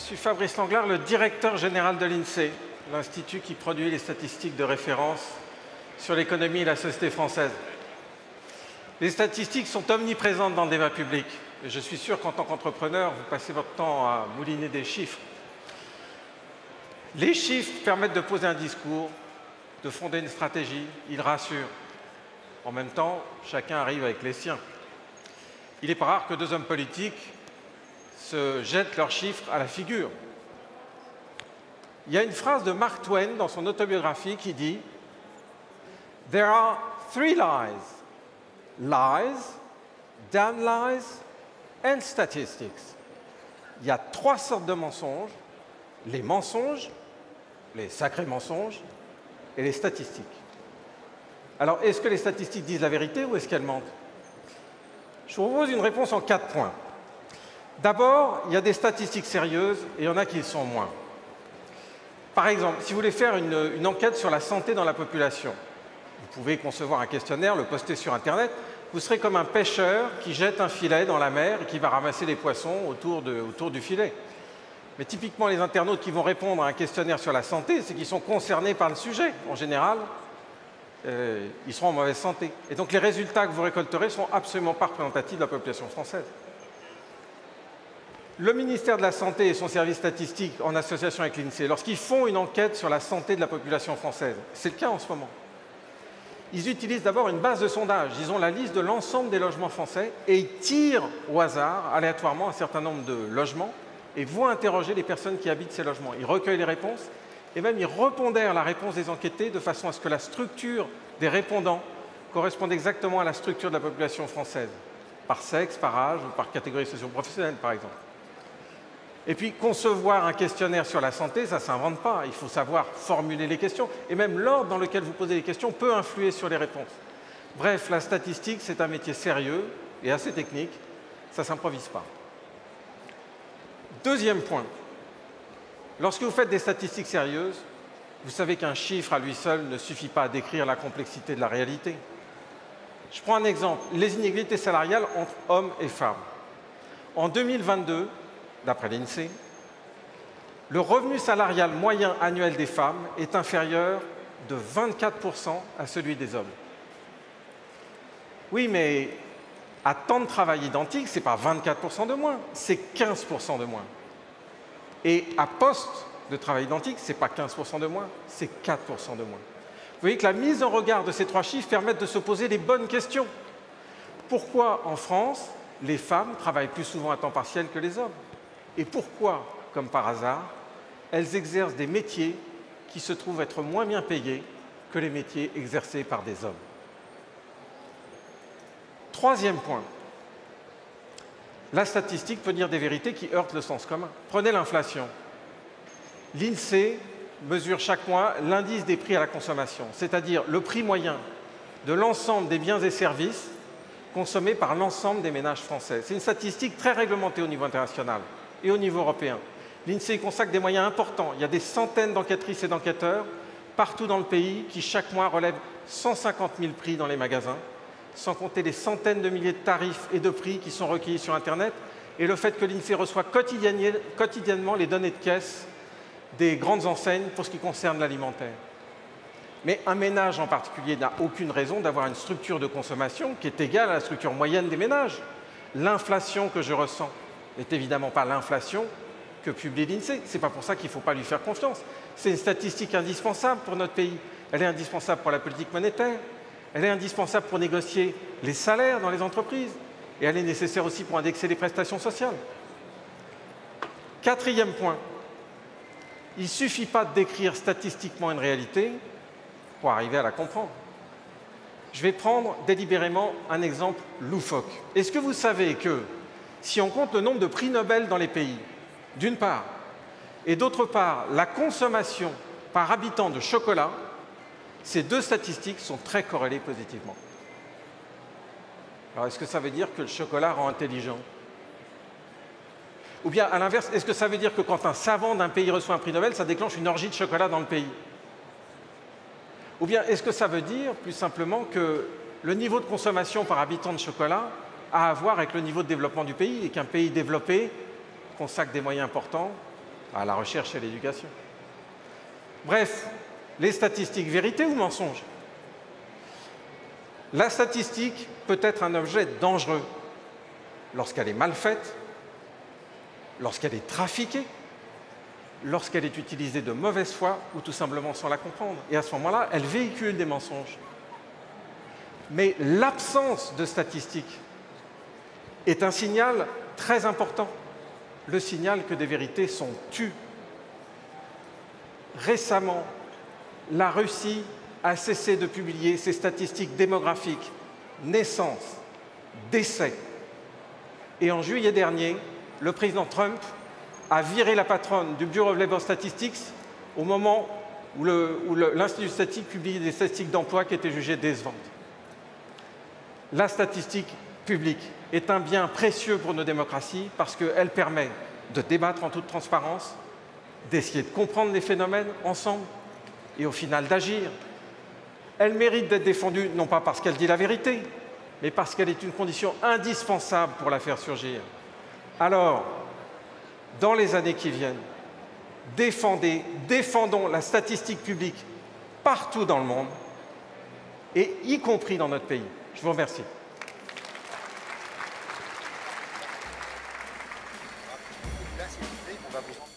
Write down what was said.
suis Fabrice Langlard, le directeur général de l'INSEE, l'institut qui produit les statistiques de référence sur l'économie et la société française. Les statistiques sont omniprésentes dans le débat public. Et je suis sûr qu'en tant qu'entrepreneur, vous passez votre temps à mouliner des chiffres. Les chiffres permettent de poser un discours, de fonder une stratégie, ils rassurent. En même temps, chacun arrive avec les siens. Il n'est pas rare que deux hommes politiques se jettent leurs chiffres à la figure. Il y a une phrase de Mark Twain dans son autobiographie qui dit « There are three lies. Lies, damn lies and statistics. » Il y a trois sortes de mensonges, les mensonges, les sacrés mensonges et les statistiques. Alors, est-ce que les statistiques disent la vérité ou est-ce qu'elles mentent? Je vous propose une réponse en 4 points. D'abord, il y a des statistiques sérieuses et il y en a qui le sont moins. Par exemple, si vous voulez faire une enquête sur la santé dans la population, vous pouvez concevoir un questionnaire, le poster sur Internet, vous serez comme un pêcheur qui jette un filet dans la mer et qui va ramasser des poissons autour du filet. Mais typiquement, les internautes qui vont répondre à un questionnaire sur la santé, c'est qu'ils sont concernés par le sujet. En général, ils seront en mauvaise santé. Et donc les résultats que vous récolterez ne seront absolument pas représentatifs de la population française. Le ministère de la Santé et son service statistique, en association avec l'INSEE, lorsqu'ils font une enquête sur la santé de la population française, c'est le cas en ce moment, ils utilisent d'abord une base de sondage. Ils ont la liste de l'ensemble des logements français et ils tirent au hasard, aléatoirement, un certain nombre de logements et vont interroger les personnes qui habitent ces logements. Ils recueillent les réponses et même ils repondèrent la réponse des enquêtés de façon à ce que la structure des répondants corresponde exactement à la structure de la population française, par sexe, par âge ou par catégorie socio-professionnelle, par exemple. Et puis, concevoir un questionnaire sur la santé, ça ne s'invente pas. Il faut savoir formuler les questions. Et même l'ordre dans lequel vous posez les questions peut influer sur les réponses. Bref, la statistique, c'est un métier sérieux et assez technique. Ça ne s'improvise pas. Deuxième point. Lorsque vous faites des statistiques sérieuses, vous savez qu'un chiffre à lui seul ne suffit pas à décrire la complexité de la réalité. Je prends un exemple. Les inégalités salariales entre hommes et femmes. En 2022, d'après l'INSEE, le revenu salarial moyen annuel des femmes est inférieur de 24% à celui des hommes. Oui, mais à temps de travail identique, ce n'est pas 24% de moins, c'est 15% de moins. Et à poste de travail identique, ce n'est pas 15% de moins, c'est 4% de moins. Vous voyez que la mise en regard de ces trois chiffres permet de se poser les bonnes questions. Pourquoi en France, les femmes travaillent plus souvent à temps partiel que les hommes? Et pourquoi, comme par hasard, elles exercent des métiers qui se trouvent être moins bien payés que les métiers exercés par des hommes? Troisième point. La statistique peut dire des vérités qui heurtent le sens commun. Prenez l'inflation. L'INSEE mesure chaque mois l'indice des prix à la consommation, c'est-à-dire le prix moyen de l'ensemble des biens et services consommés par l'ensemble des ménages français. C'est une statistique très réglementée au niveau international et au niveau européen. L'INSEE consacre des moyens importants. Il y a des centaines d'enquêtrices et d'enquêteurs partout dans le pays qui, chaque mois, relèvent 150 000 prix dans les magasins, sans compter les centaines de milliers de tarifs et de prix qui sont recueillis sur Internet, et le fait que l'INSEE reçoit quotidiennement les données de caisse des grandes enseignes pour ce qui concerne l'alimentaire. Mais un ménage en particulier n'a aucune raison d'avoir une structure de consommation qui est égale à la structure moyenne des ménages. L'inflation que je ressens n'est évidemment pas l'inflation que publie l'INSEE. Ce n'est pas pour ça qu'il ne faut pas lui faire confiance. C'est une statistique indispensable pour notre pays. Elle est indispensable pour la politique monétaire. Elle est indispensable pour négocier les salaires dans les entreprises. Et elle est nécessaire aussi pour indexer les prestations sociales. Quatrième point. Il ne suffit pas de décrire statistiquement une réalité pour arriver à la comprendre. Je vais prendre délibérément un exemple loufoque. Est-ce que vous savez que si on compte le nombre de prix Nobel dans les pays, d'une part, et d'autre part, la consommation par habitant de chocolat, ces deux statistiques sont très corrélées positivement. Alors, est-ce que ça veut dire que le chocolat rend intelligent? Ou bien, à l'inverse, est-ce que ça veut dire que quand un savant d'un pays reçoit un prix Nobel, ça déclenche une orgie de chocolat dans le pays? Ou bien, est-ce que ça veut dire, plus simplement, que le niveau de consommation par habitant de chocolat a à voir avec le niveau de développement du pays et qu'un pays développé consacre des moyens importants à la recherche et à l'éducation. Bref, les statistiques, vérité ou mensonge? La statistique peut être un objet dangereux lorsqu'elle est mal faite, lorsqu'elle est trafiquée, lorsqu'elle est utilisée de mauvaise foi ou tout simplement sans la comprendre. Et à ce moment-là, elle véhicule des mensonges. Mais l'absence de statistiques est un signal très important, le signal que des vérités sont tues. Récemment, la Russie a cessé de publier ses statistiques démographiques, naissances, décès. Et en juillet dernier, le président Trump a viré la patronne du Bureau of Labor Statistics au moment où l'Institut statistique publiait des statistiques d'emploi qui étaient jugées décevantes. La statistique publique est un bien précieux pour nos démocraties parce qu'elle permet de débattre en toute transparence, d'essayer de comprendre les phénomènes ensemble et au final d'agir. Elle mérite d'être défendue non pas parce qu'elle dit la vérité, mais parce qu'elle est une condition indispensable pour la faire surgir. Alors, dans les années qui viennent, défendons la statistique publique partout dans le monde, et y compris dans notre pays. Je vous remercie. Là, s'il vous plaît, on va vous